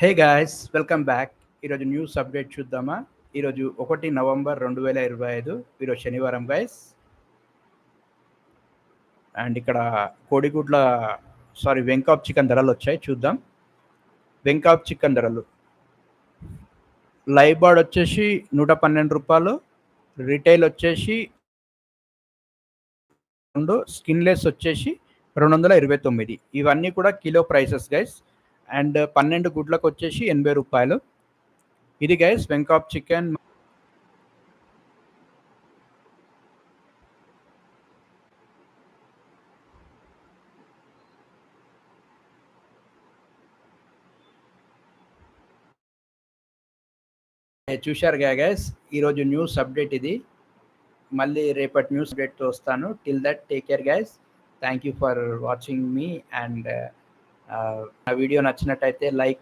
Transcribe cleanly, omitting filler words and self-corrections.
Hey guys, welcome back. ఈరోజు news update చూద్దామా? ఈరోజు 1 నవంబర్ 2025, ఈరోజు శనివారం గైస్. అండ్ ఇక్కడ కోడిగుడ్ల వెంకాప్ చికెన్ ధరలు వచ్చాయి, చూద్దాం. వెంకాప్ చికెన్ ధరలు లైవ్ బార్డ్ వచ్చేసి 112 రూపాయలు, రిటైల్ వచ్చేసి 2, స్కిన్లెస్ వచ్చేసి 229. ఇవన్నీ కూడా కిలో ప్రైసెస్ గైస్. అండ్ 12 గుడ్లకు వచ్చేసి 80 రూపాయలు. ఇది గైస్ వెంకాప్ చికెన్. చూశారు గైస్, ఈరోజు న్యూస్ అప్డేట్ ఇది. మళ్ళీ రేపటి న్యూస్ అప్డేట్తో వస్తాను. Till that take care guys. Thank you for watching me. And నా వీడియో నచ్చినట్టయితే లైక్,